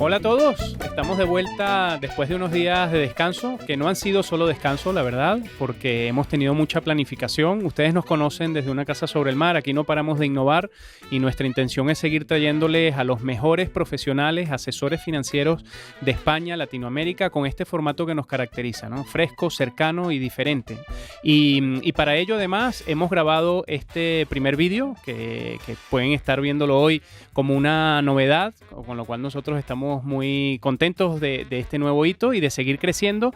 Hola a todos, estamos de vuelta después de unos días de descanso, que no han sido solo descanso, la verdad, porque hemos tenido mucha planificación. Ustedes nos conocen desde Una Casa sobre el Mar, aquí no paramos de innovar y nuestra intención es seguir trayéndoles a los mejores profesionales, asesores financieros de España, Latinoamérica, con este formato que nos caracteriza, ¿no? Fresco, cercano y diferente. Y para ello, además, hemos grabado este primer vídeo, que pueden estar viéndolo hoy como una novedad, con lo cual nosotros estamos muy contentos de este nuevo hito y de seguir creciendo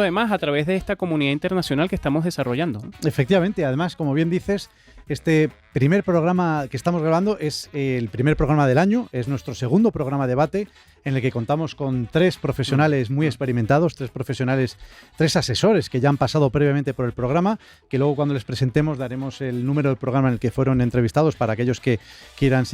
además a través de esta comunidad internacional que estamos desarrollando. Efectivamente, además, como bien dices, este primer programa que estamos grabando es el primer programa del año, es nuestro segundo programa de debate en el que contamos con tres profesionales muy experimentados, tres asesores que ya han pasado previamente por el programa, que luego cuando les presentemos daremos el número del programa en el que fueron entrevistados para aquellos que quieran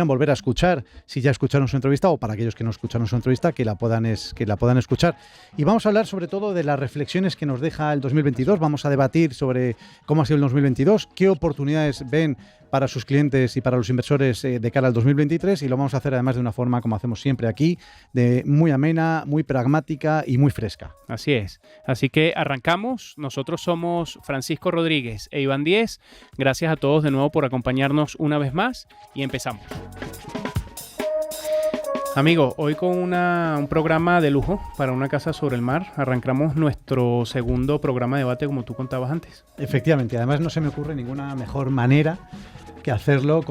volver a escuchar, si ya escucharon su entrevista, o para aquellos que no escucharon su entrevista, que la puedan escuchar. Y vamos a hablar sobre todo de las reflexiones que nos deja el 2022, vamos a debatir sobre cómo ha sido el 2022, qué oportunidades ven para sus clientes y para los inversores de cara al 2023, y lo vamos a hacer además de una forma, como hacemos siempre aquí, de muy amena, muy pragmática y muy fresca. Así es. Así que arrancamos. Nosotros somos Francisco Rodríguez e Iván Díez. Gracias a todos de nuevo por acompañarnos una vez más y empezamos. Amigo, hoy con un programa de lujo para Una Casa sobre el Mar. Arrancamos nuestro segundo programa de debate, como tú contabas antes. Efectivamente, además no se me ocurre ninguna mejor manera que hacerlo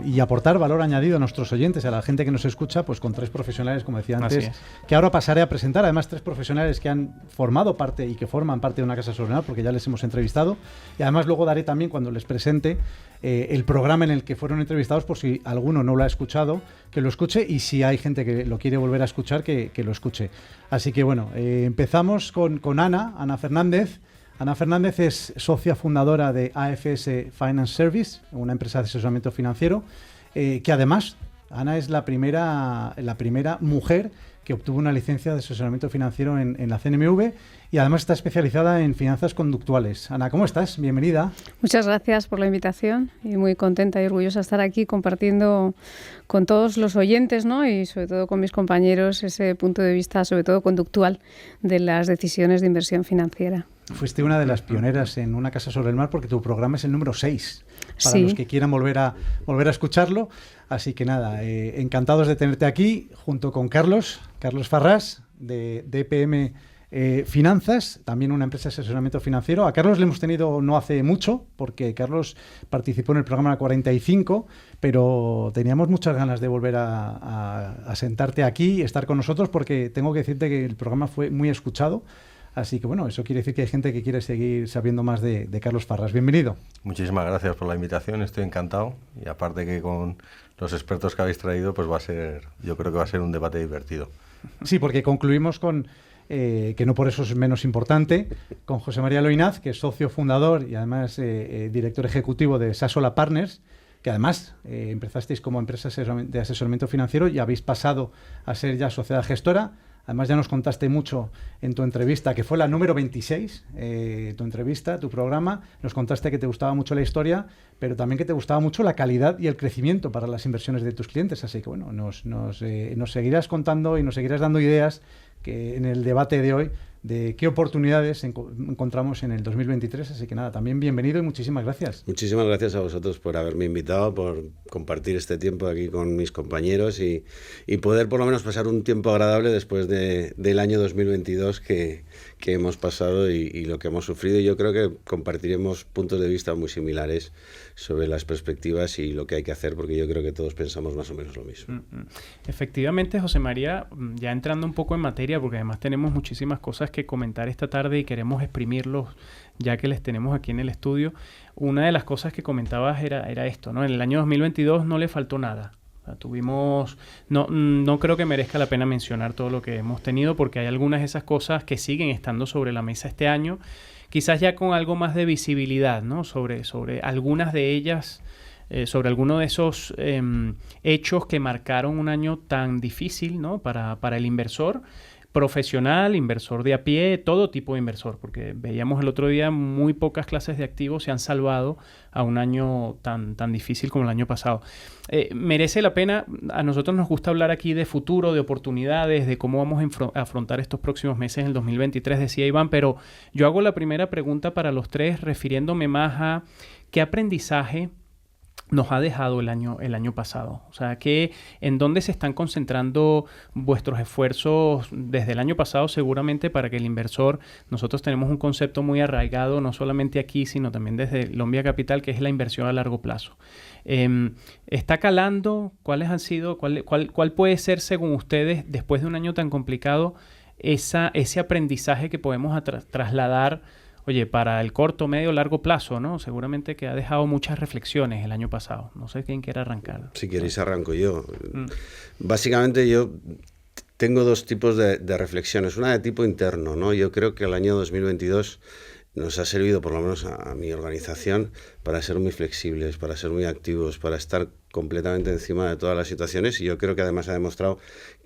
y aportar valor añadido a nuestros oyentes, a la gente que nos escucha, pues con tres profesionales, como decía antes, que ahora pasaré a presentar. Además, tres profesionales que han formado parte y que forman parte de Una Casa sobre el Mar, porque ya les hemos entrevistado. Y además luego daré también, cuando les presente, el programa en el que fueron entrevistados, por si alguno no lo ha escuchado, que lo escuche, y si hay gente que lo quiere volver a escuchar, que lo escuche. Así que bueno, empezamos con Ana Fernández. Ana Fernández es socia fundadora de AFS Finance Service, una empresa de asesoramiento financiero, que además, Ana es la primera mujer que obtuvo una licencia de asesoramiento financiero en la CNMV, y además está especializada en finanzas conductuales. Ana, ¿cómo estás? Bienvenida. Muchas gracias por la invitación y muy contenta y orgullosa de estar aquí compartiendo con todos los oyentes, ¿no? Y sobre todo con mis compañeros ese punto de vista, sobre todo conductual, de las decisiones de inversión financiera. Fuiste una de las pioneras en Una Casa sobre el Mar, porque tu programa es el número 6, para los que quieran volver a escucharlo. Así que nada, encantados de tenerte aquí, junto con Carlos Farrás, de DPM Finanzas, también una empresa de asesoramiento financiero. A Carlos le hemos tenido no hace mucho, porque Carlos participó en el programa 45, pero teníamos muchas ganas de volver a sentarte aquí, estar con nosotros, porque tengo que decirte que el programa fue muy escuchado. Así que bueno, eso quiere decir que hay gente que quiere seguir sabiendo más de Carlos Farrás. Bienvenido. Muchísimas gracias por la invitación, estoy encantado. Y aparte que con los expertos que habéis traído, pues yo creo que va a ser un debate divertido. Sí, porque concluimos con, que no por eso es menos importante, con José María Loinaz, que es socio fundador y además director ejecutivo de Sassola Partners, que además empezasteis como empresa de asesoramiento financiero y habéis pasado a ser ya sociedad gestora. Además ya nos contaste mucho en tu entrevista, que fue la número 26, tu programa. Nos contaste que te gustaba mucho la historia, pero también que te gustaba mucho la calidad y el crecimiento para las inversiones de tus clientes. Así que bueno, nos seguirás contando y nos seguirás dando ideas que en el debate de hoy de qué oportunidades encontramos en el 2023. Así que nada, también bienvenido y muchísimas gracias. Muchísimas gracias a vosotros por haberme invitado, por compartir este tiempo aquí con mis compañeros y poder por lo menos pasar un tiempo agradable después del año 2022 que hemos pasado y lo que hemos sufrido. Y yo creo que compartiremos puntos de vista muy similares sobre las perspectivas y lo que hay que hacer, porque yo creo que todos pensamos más o menos lo mismo. Efectivamente, José María, ya entrando un poco en materia, porque además tenemos muchísimas cosas que comentar esta tarde y queremos exprimirlos ya que les tenemos aquí en el estudio. Una de las cosas que comentabas era esto, ¿no? En el año 2022 no le faltó nada. O sea, tuvimos... No creo que merezca la pena mencionar todo lo que hemos tenido, porque hay algunas de esas cosas que siguen estando sobre la mesa este año, quizás ya con algo más de visibilidad, ¿no? Sobre algunas de ellas, sobre algunos de esos hechos que marcaron un año tan difícil, ¿no? Para el inversor profesional, inversor de a pie, todo tipo de inversor, porque veíamos el otro día muy pocas clases de activos se han salvado a un año tan difícil como el año pasado. Merece la pena, a nosotros nos gusta hablar aquí de futuro, de oportunidades, de cómo vamos a afrontar estos próximos meses en el 2023, decía Iván, pero yo hago la primera pregunta para los tres, refiriéndome más a qué aprendizaje nos ha dejado el año pasado. O sea, ¿en dónde se están concentrando vuestros esfuerzos desde el año pasado seguramente para que el inversor, nosotros tenemos un concepto muy arraigado, no solamente aquí, sino también desde Lombia Capital, que es la inversión a largo plazo? ¿Está calando? ¿Cuáles han sido? ¿Cuál puede ser, según ustedes, después de un año tan complicado, ese aprendizaje que podemos trasladar, oye, para el corto, medio, largo plazo, ¿no? Seguramente que ha dejado muchas reflexiones el año pasado. No sé quién quiere arrancar. Si queréis arranco yo. Básicamente yo tengo dos tipos de reflexiones. Una de tipo interno, ¿no? Yo creo que el año 2022 nos ha servido, por lo menos a mi organización, para ser muy flexibles, para ser muy activos, para estar completamente encima de todas las situaciones, y yo creo que además ha demostrado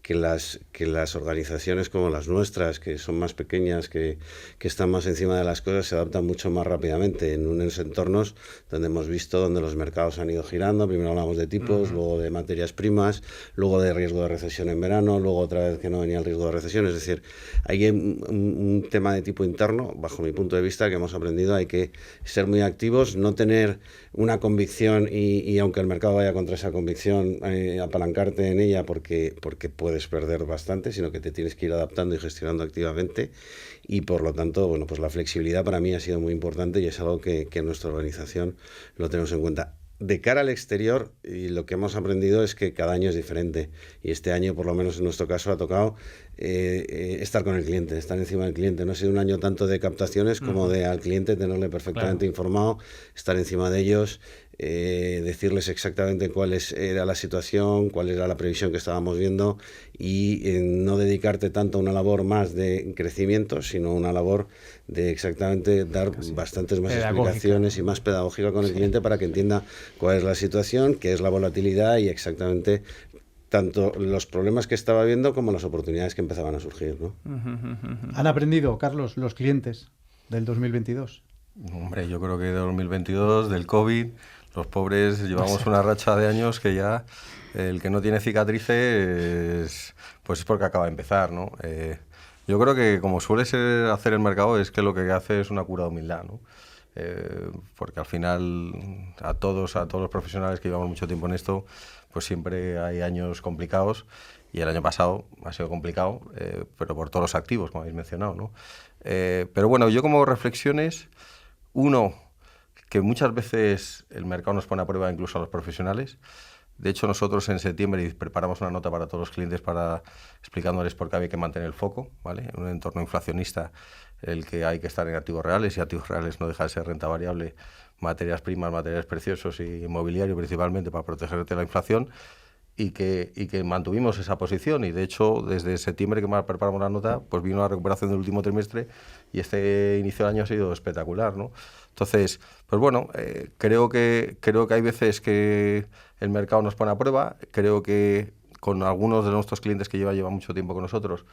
que las organizaciones como las nuestras, que son más pequeñas, que están más encima de las cosas, se adaptan mucho más rápidamente en unos entornos donde hemos visto donde los mercados han ido girando. Primero hablamos de tipos, luego de materias primas, luego de riesgo de recesión en verano, luego otra vez que no venía el riesgo de recesión. Es decir, hay un tema de tipo interno, bajo mi punto de vista, que hemos aprendido. Hay que ser muy activos, no tener una convicción y aunque el mercado vaya contra esa convicción, apalancarte en ella porque puedes perder bastante, sino que te tienes que ir adaptando y gestionando activamente. Y por lo tanto, bueno, pues la flexibilidad para mí ha sido muy importante y es algo que en nuestra organización lo tenemos en cuenta. De cara al exterior, y lo que hemos aprendido es que cada año es diferente, y este año, por lo menos en nuestro caso, ha tocado estar con el cliente, estar encima del cliente. No ha sido un año tanto de captaciones como de al cliente tenerle perfectamente informado, estar encima de ellos, decirles exactamente era la situación, cuál era la previsión que estábamos viendo, y no dedicarte tanto a una labor más de crecimiento, sino una labor de exactamente dar bastantes más explicaciones y más pedagógica con el cliente para que entienda cuál es la situación, qué es la volatilidad y exactamente tanto los problemas que estaba viendo como las oportunidades que empezaban a surgir, ¿no? ¿Han aprendido, Carlos, los clientes del 2022? Hombre, yo creo que de 2022, del COVID, los pobres llevamos una racha de años que ya el que no tiene cicatrices pues es porque acaba de empezar, ¿no? Yo creo que como suele ser hacer el mercado es que lo que hace es una cura de humildad, ¿no? Porque al final a todos los profesionales que llevamos mucho tiempo en esto, pues siempre hay años complicados, y el año pasado ha sido complicado, pero por todos los activos, como habéis mencionado, ¿no? Pero bueno, yo como reflexiones, uno, que muchas veces el mercado nos pone a prueba incluso a los profesionales. De hecho, nosotros en septiembre preparamos una nota para todos los clientes explicándoles por qué había que mantener el foco, ¿vale? En un entorno inflacionista, el que hay que estar en activos reales, y activos reales no deja de ser renta variable, materias primas, materiales preciosos y inmobiliario principalmente, para protegerte de la inflación, y que mantuvimos esa posición. Y de hecho, desde septiembre que preparamos la nota, pues vino la recuperación del último trimestre, y este inicio de año ha sido espectacular, ¿no? Entonces, pues bueno, creo que hay veces que el mercado nos pone a prueba. Creo que con algunos de nuestros clientes que llevan mucho tiempo con nosotros,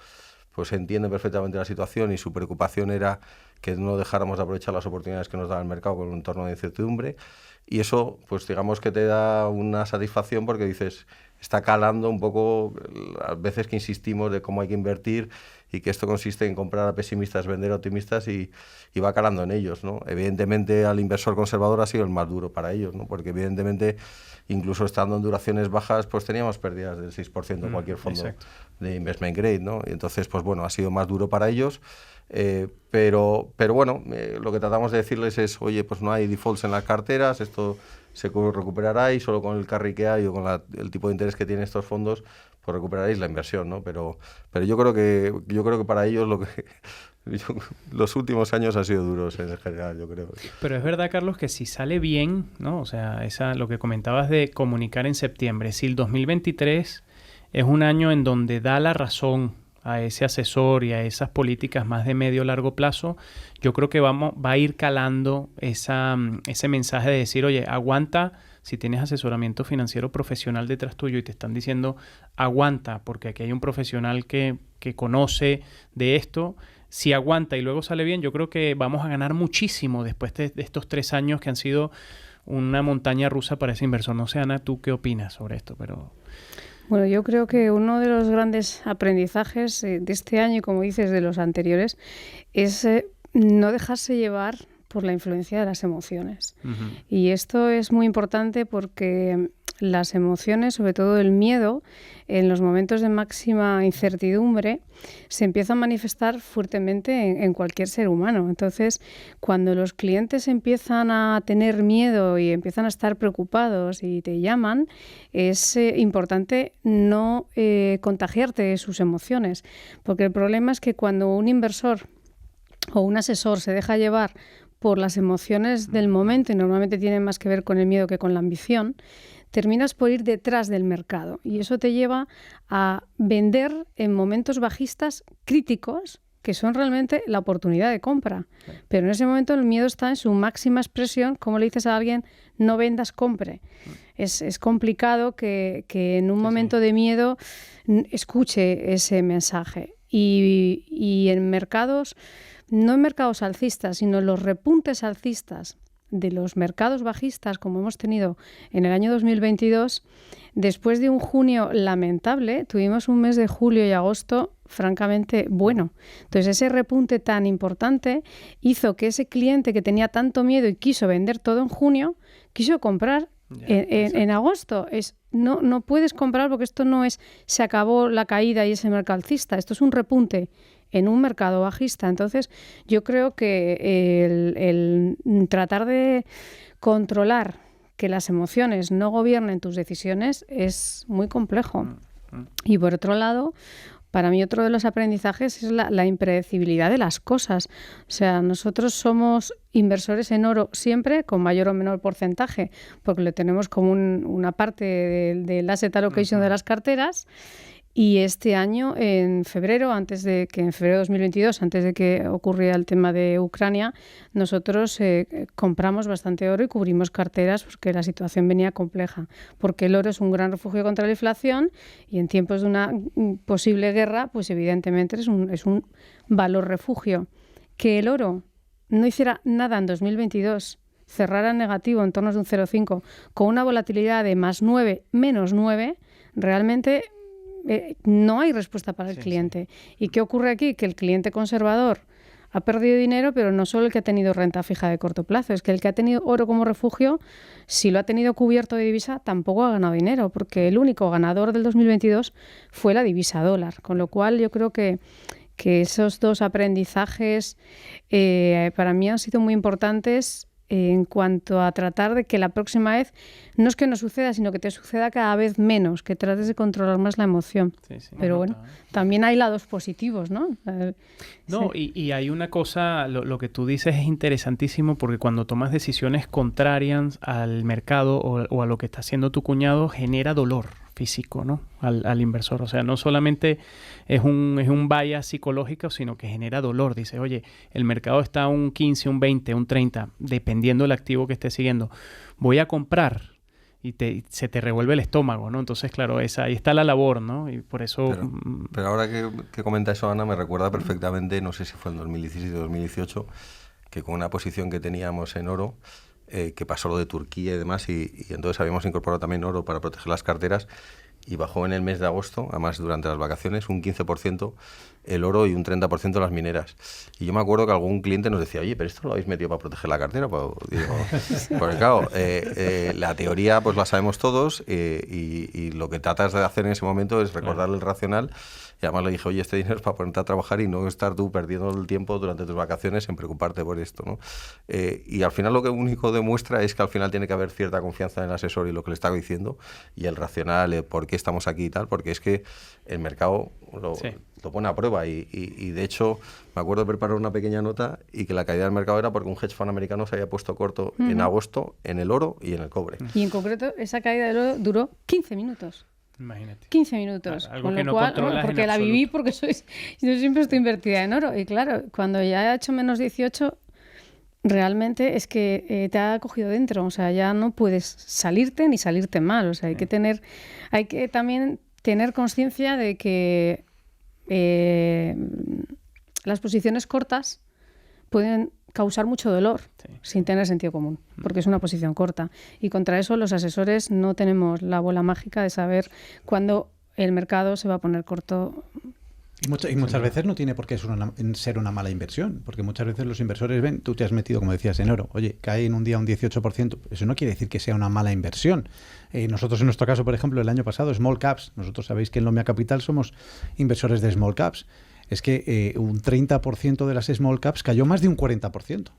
pues entienden perfectamente la situación, y su preocupación era que no dejáramos de aprovechar las oportunidades que nos da el mercado con un entorno de incertidumbre. Y eso, pues digamos que te da una satisfacción, porque dices, está calando un poco las veces que insistimos de cómo hay que invertir, y que esto consiste en comprar a pesimistas, vender a optimistas, y va calando en ellos, ¿no? Evidentemente al inversor conservador ha sido el más duro para ellos, ¿no? Porque evidentemente, incluso estando en duraciones bajas, pues teníamos pérdidas del 6% en cualquier fondo de investment grade, ¿no? Y entonces, pues bueno, ha sido más duro para ellos. Pero bueno, lo que tratamos de decirles es, oye, pues no hay defaults en las carteras, esto se recuperará, y solo con el carry que hay o con el tipo de interés que tienen estos fondos, pues recuperaréis la inversión, ¿no? Pero yo creo que para ellos los últimos años han sido duros en general, yo creo. Pero es verdad, Carlos, que si sale bien, ¿no? O sea, lo que comentabas de comunicar en septiembre, si el 2023 es un año en donde da la razón a ese asesor y a esas políticas más de medio largo plazo, yo creo que va a ir calando ese mensaje de decir, oye, aguanta. Si tienes asesoramiento financiero profesional detrás tuyo y te están diciendo aguanta, porque aquí hay un profesional que conoce de esto, si aguanta y luego sale bien, yo creo que vamos a ganar muchísimo después de estos 3 años que han sido una montaña rusa para ese inversor. No sé, Ana, ¿tú qué opinas sobre esto? Bueno, yo creo que uno de los grandes aprendizajes de este año y, como dices, de los anteriores, es no dejarse llevar por la influencia de las emociones. Uh-huh. Y esto es muy importante porque las emociones, sobre todo el miedo, en los momentos de máxima incertidumbre, se empieza a manifestar fuertemente en cualquier ser humano. Entonces, cuando los clientes empiezan a tener miedo y empiezan a estar preocupados y te llaman, es importante no contagiarte de sus emociones, porque el problema es que cuando un inversor o un asesor se deja llevar por las emociones del momento, y normalmente tienen más que ver con el miedo que con la ambición, terminas por ir detrás del mercado. Y eso te lleva a vender en momentos bajistas críticos, que son realmente la oportunidad de compra. Pero en ese momento el miedo está en su máxima expresión. Como le dices a alguien, no vendas, compre. Es complicado que en un momento de miedo escuche ese mensaje. Y en mercados, no en mercados alcistas, sino en los repuntes alcistas de los mercados bajistas, como hemos tenido en el año 2022, después de un junio lamentable, tuvimos un mes de julio y agosto francamente bueno. Entonces, ese repunte tan importante hizo que ese cliente que tenía tanto miedo y quiso vender todo en junio, quiso comprar en agosto. No puedes comprar porque esto no es se acabó la caída y ese mercado alcista. Esto es un repunte en un mercado bajista. Entonces, yo creo que el tratar de controlar que las emociones no gobiernen tus decisiones es muy complejo. Y por otro lado, para mí otro de los aprendizajes es la impredecibilidad de las cosas. O sea, nosotros somos inversores en oro siempre con mayor o menor porcentaje, porque lo tenemos como una parte del asset allocation de las carteras. Y este año, en febrero de 2022, antes de que ocurriera el tema de Ucrania, nosotros compramos bastante oro y cubrimos carteras porque la situación venía compleja. Porque el oro es un gran refugio contra la inflación y en tiempos de una posible guerra, pues evidentemente es un valor refugio. Que el oro no hiciera nada en 2022, cerrara en negativo en torno de un 0,5, con una volatilidad de +9, -9, realmente no hay respuesta para el cliente. Sí. ¿Y qué ocurre aquí? Que el cliente conservador ha perdido dinero, pero no solo el que ha tenido renta fija de corto plazo, es que el que ha tenido oro como refugio, si lo ha tenido cubierto de divisa, tampoco ha ganado dinero, porque el único ganador del 2022 fue la divisa dólar. Con lo cual yo creo que esos dos aprendizajes para mí han sido muy importantes en cuanto a tratar de que la próxima vez no es que no suceda, sino que te suceda cada vez menos, que trates de controlar más la emoción. Sí, pero bueno, también hay lados positivos, ¿no? No, sí. y hay una cosa, lo que tú dices es interesantísimo, porque cuando tomas decisiones contrarias al mercado o a lo que está haciendo tu cuñado, genera dolor físico, ¿no? Al inversor. O sea, no solamente es un bias psicológico, sino que genera dolor. Dice, oye, el mercado está a un 15, un 20, un 30, dependiendo del activo que esté siguiendo. Voy a comprar y se te revuelve el estómago, ¿no? Entonces, claro, ahí está la labor, ¿no? Y por eso... Pero ahora que comenta eso, Ana, me recuerda perfectamente, no sé si fue en 2017 o 2018, que con una posición que teníamos en oro, que pasó lo de Turquía y demás, y entonces habíamos incorporado también oro para proteger las carteras, y bajó en el mes de agosto, además durante las vacaciones, un 15% el oro y un 30% las mineras. Y yo me acuerdo que algún cliente nos decía, oye, pero esto lo habéis metido para proteger la cartera. Pues, digo, porque claro, la teoría pues la sabemos todos, y lo que tratas de hacer en ese momento es recordarle el racional. Y además le dije, oye, este dinero es para ponerte a trabajar y no estar tú perdiendo el tiempo durante tus vacaciones en preocuparte por esto, ¿no? Y al final lo único demuestra es que al final tiene que haber cierta confianza en el asesor y lo que le está diciendo, y el racional, por qué estamos aquí y tal, porque es que el mercado lo pone a prueba y de hecho me acuerdo de preparar una pequeña nota y que la caída del mercado era porque un hedge fund americano se había puesto corto en agosto en el oro y en el cobre. Y en concreto esa caída del oro duró 15 minutos. Imagínate. 15 minutos. Algo con que lo no cual, controlas porque en la viví, absoluto. porque yo siempre estoy invertida en oro. Y claro, cuando ya ha hecho menos 18, realmente es que te ha cogido dentro. O sea, ya no puedes salirte ni salirte mal. O sea, hay que también tener conciencia de que las posiciones cortas pueden causar mucho dolor sin tener sentido común, porque es una posición corta. Y contra eso los asesores no tenemos la bola mágica de saber cuándo el mercado se va a poner corto. Y muchas veces no tiene por qué ser una mala inversión, porque muchas veces los inversores ven, tú te has metido, como decías, en oro, oye, cae en un día un 18%, eso no quiere decir que sea una mala inversión. Nosotros en nuestro caso, por ejemplo, el año pasado, Small Caps, nosotros sabéis que en Lomia Capital somos inversores de Small Caps, es que un 30% de las Small Caps cayó más de un 40%.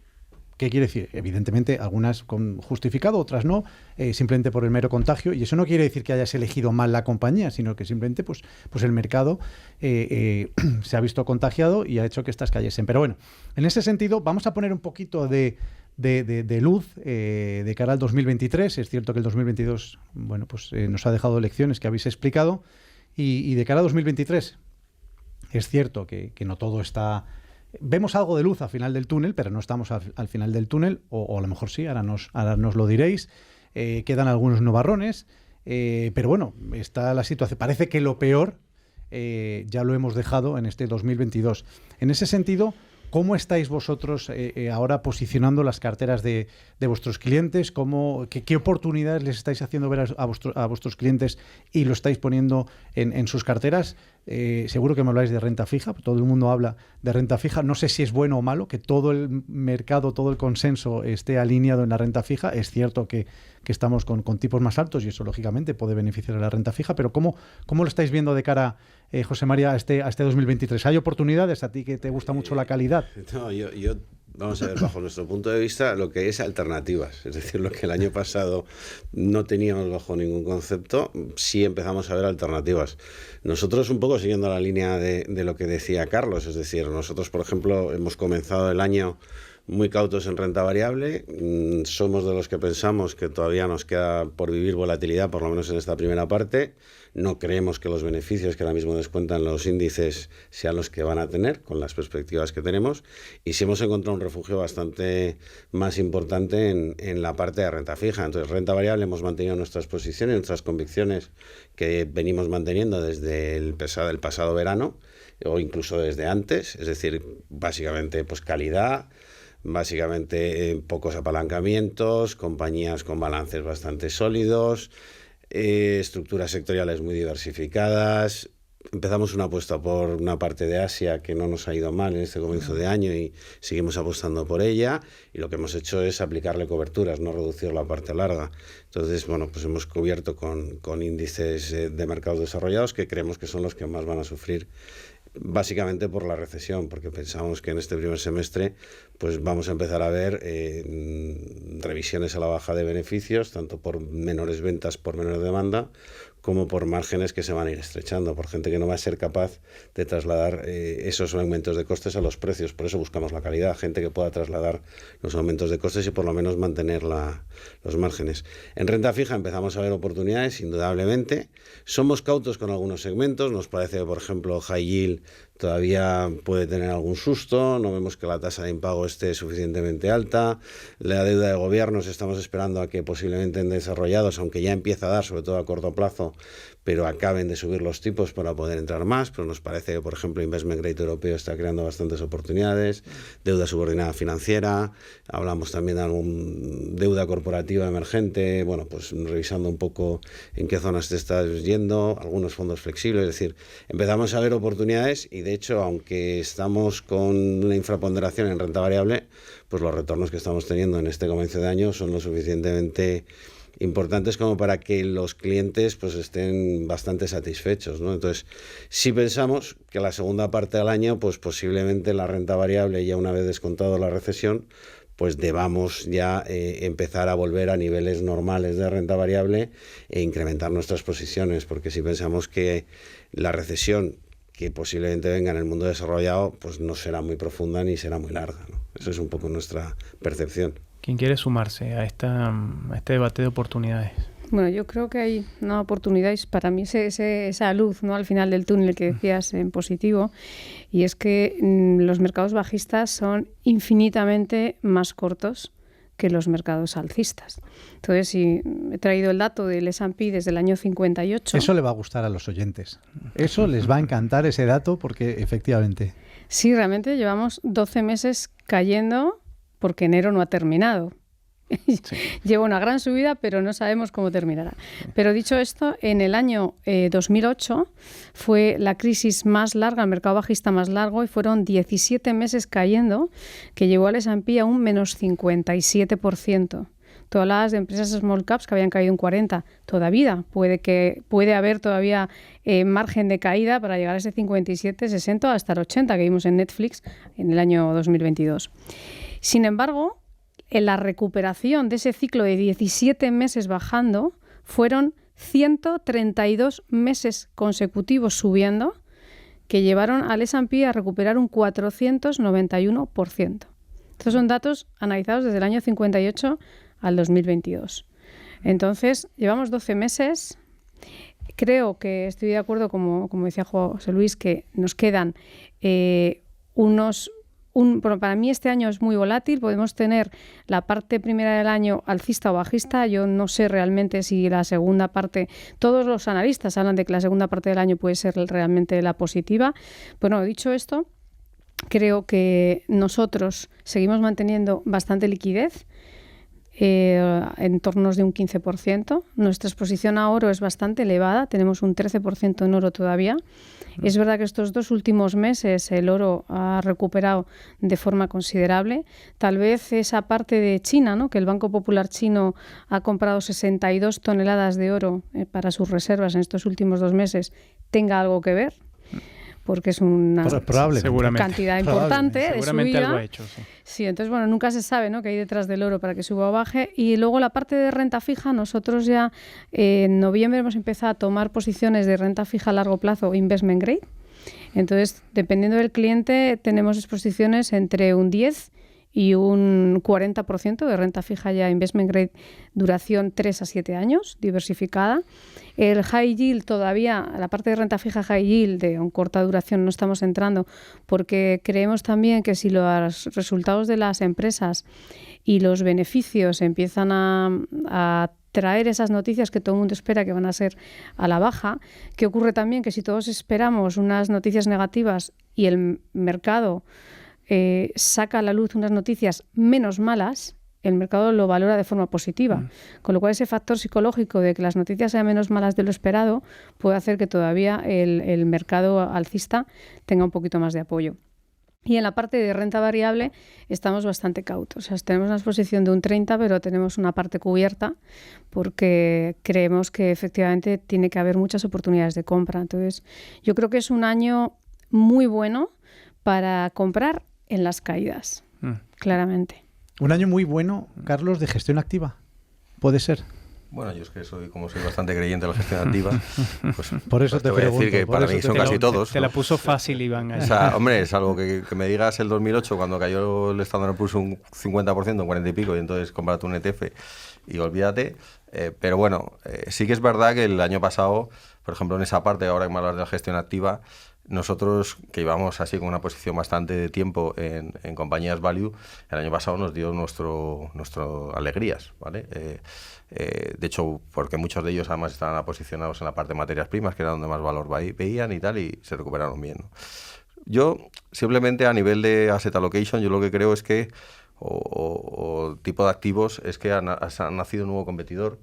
¿Qué quiere decir? Evidentemente, algunas con justificado, otras no, simplemente por el mero contagio. Y eso no quiere decir que hayas elegido mal la compañía, sino que simplemente pues el mercado se ha visto contagiado y ha hecho que estas cayesen. Pero bueno, en ese sentido, vamos a poner un poquito de luz de cara al 2023. Es cierto que el 2022 bueno, pues, nos ha dejado lecciones que habéis explicado. Y de cara a 2023, es cierto que no todo está... Vemos algo de luz al final del túnel, pero no estamos al final del túnel, o a lo mejor sí, ahora nos lo diréis. Quedan algunos nubarrones, pero bueno, está la situación. Parece que lo peor ya lo hemos dejado en este 2022. En ese sentido, ¿cómo estáis vosotros ahora posicionando las carteras de vuestros clientes? ¿Qué oportunidades les estáis haciendo ver a vuestros clientes y lo estáis poniendo en sus carteras? Seguro que me habláis de renta fija, todo el mundo habla de renta fija. No sé si es bueno o malo que todo el mercado, todo el consenso esté alineado en la renta fija. Es cierto que estamos con tipos más altos y eso lógicamente puede beneficiar a la renta fija, pero ¿cómo lo estáis viendo de cara, José María, a este 2023? ¿Hay oportunidades a ti que te gusta mucho la calidad? No, yo vamos a ver, bajo nuestro punto de vista, lo que es alternativas, es decir, lo que el año pasado no teníamos bajo ningún concepto, sí empezamos a ver alternativas. Nosotros un poco siguiendo la línea de lo que decía Carlos, es decir, nosotros, por ejemplo, hemos comenzado el año muy cautos en renta variable, somos de los que pensamos que todavía nos queda por vivir volatilidad, por lo menos en esta primera parte. No creemos que los beneficios que ahora mismo descuentan los índices sean los que van a tener con las perspectivas que tenemos, y sí hemos encontrado un refugio bastante más importante en la parte de renta fija. Entonces, renta variable hemos mantenido nuestras posiciones, nuestras convicciones que venimos manteniendo desde el pasado verano o incluso desde antes, es decir, básicamente pues calidad, básicamente pocos apalancamientos, compañías con balances bastante sólidos, estructuras sectoriales muy diversificadas. Empezamos una apuesta por una parte de Asia que no nos ha ido mal en este comienzo de año y seguimos apostando por ella, y lo que hemos hecho es aplicarle coberturas, no reducir la parte larga. Entonces, bueno, pues hemos cubierto con índices de mercados desarrollados que creemos que son los que más van a sufrir, básicamente por la recesión, porque pensamos que en este primer semestre pues vamos a empezar a ver revisiones a la baja de beneficios, tanto por menores ventas, por menor demanda, como por márgenes que se van a ir estrechando, por gente que no va a ser capaz de trasladar esos aumentos de costes a los precios. Por eso buscamos la calidad, gente que pueda trasladar los aumentos de costes y por lo menos mantener los márgenes. En renta fija empezamos a ver oportunidades, indudablemente. Somos cautos con algunos segmentos, nos parece que, por ejemplo, high yield todavía puede tener algún susto, no vemos que la tasa de impago esté suficientemente alta, la deuda de gobiernos estamos esperando a que posiblemente en desarrollados, aunque ya empieza a dar, sobre todo a corto plazo, pero acaben de subir los tipos para poder entrar más, pero nos parece que, por ejemplo, Investment Grade europeo está creando bastantes oportunidades, deuda subordinada financiera, hablamos también de algún deuda corporativa emergente, bueno, pues revisando un poco en qué zonas te estás yendo, algunos fondos flexibles, es decir, empezamos a ver oportunidades y, de hecho, aunque estamos con una infraponderación en renta variable, pues los retornos que estamos teniendo en este comienzo de año son lo suficientemente importantes como para que los clientes pues estén bastante satisfechos, ¿no? Entonces, sí pensamos que la segunda parte del año, pues posiblemente la renta variable, ya una vez descontado la recesión, pues debamos ya empezar a volver a niveles normales de renta variable e incrementar nuestras posiciones, porque si pensamos que la recesión que posiblemente venga en el mundo desarrollado, pues no será muy profunda ni será muy larga, ¿no? Eso es un poco nuestra percepción. ¿Quién quiere sumarse a este debate de oportunidades? Bueno, yo creo que hay una oportunidad, y para mí esa luz, ¿no?, al final del túnel que decías en positivo, y es que los mercados bajistas son infinitamente más cortos que los mercados alcistas. Entonces, si he traído el dato del S&P desde el año 58... Eso le va a gustar a los oyentes. Eso les va a encantar, ese dato, porque efectivamente... Sí, realmente llevamos 12 meses cayendo porque enero no ha terminado. Sí. Lleva una gran subida, pero no sabemos cómo terminará. Pero dicho esto, en el año 2008 fue la crisis más larga, el mercado bajista más largo, y fueron 17 meses cayendo, que llevó al S&P a un menos 57%. Tú hablabas de empresas small caps que habían caído un 40%. Todavía puede haber todavía margen de caída para llegar a ese 57, 60 hasta el 80 que vimos en Netflix en el año 2022. Sin embargo, en la recuperación de ese ciclo de 17 meses bajando, fueron 132 meses consecutivos subiendo, que llevaron al S&P a recuperar un 491%. Estos son datos analizados desde el año 58 al 2022. Entonces, llevamos 12 meses. Creo que estoy de acuerdo, como decía José Luis, que nos quedan para mí este año es muy volátil. Podemos tener la parte primera del año alcista o bajista. Yo no sé realmente si la segunda parte... Todos los analistas hablan de que la segunda parte del año puede ser realmente la positiva. Bueno, dicho esto, creo que nosotros seguimos manteniendo bastante liquidez, en torno de un 15%. Nuestra exposición a oro es bastante elevada, tenemos un 13% en oro todavía. Es verdad que estos 2 últimos meses el oro ha recuperado de forma considerable. Tal vez esa parte de China, ¿no?, que el Banco Popular chino ha comprado 62 toneladas de oro para sus reservas en estos últimos 2 meses, tenga algo que ver, porque es una cantidad importante de seguramente subida. Algo ha hecho, sí. Sí, entonces, bueno, nunca se sabe, ¿no?, qué hay detrás del oro para que suba o baje. Y luego la parte de renta fija, nosotros ya en noviembre hemos empezado a tomar posiciones de renta fija a largo plazo, investment grade. Entonces, dependiendo del cliente, tenemos exposiciones entre un 10 y un 40% de renta fija ya investment grade, duración 3 a 7 años, diversificada. El high yield todavía, la parte de renta fija high yield de corta duración no estamos entrando, porque creemos también que si los resultados de las empresas y los beneficios empiezan a traer esas noticias que todo el mundo espera que van a ser a la baja, que ocurre también que si todos esperamos unas noticias negativas y el mercado saca a la luz unas noticias menos malas, el mercado lo valora de forma positiva. Con lo cual ese factor psicológico de que las noticias sean menos malas de lo esperado puede hacer que todavía el mercado alcista tenga un poquito más de apoyo. Y en la parte de renta variable estamos bastante cautos. O sea, tenemos una exposición de un 30, pero tenemos una parte cubierta porque creemos que efectivamente tiene que haber muchas oportunidades de compra. Entonces, yo creo que es un año muy bueno para comprar en las caídas, claramente. Un año muy bueno, Carlos, de gestión activa. ¿Puede ser? Bueno, yo es que soy bastante creyente de la gestión activa, pues por eso te voy a decir que para mí son casi todos. Te la puso fácil, Iván. O sea, hombre, es algo que me digas el 2008, cuando cayó el Standard & Poor's un 50%, un 40 y pico, y entonces cómprate un ETF y olvídate. Pero bueno, sí que es verdad que el año pasado, por ejemplo, en esa parte, ahora que me hablas de la gestión activa, nosotros, que llevamos así con una posición bastante de tiempo en compañías value, el año pasado nos dio nuestro alegrías, ¿vale? De hecho, porque muchos de ellos además estaban posicionados en la parte de materias primas, que era donde más valor veían y tal, y se recuperaron bien, ¿no? Yo, simplemente a nivel de asset allocation, yo lo que creo es que, o tipo de activos, es que ha nacido un nuevo competidor.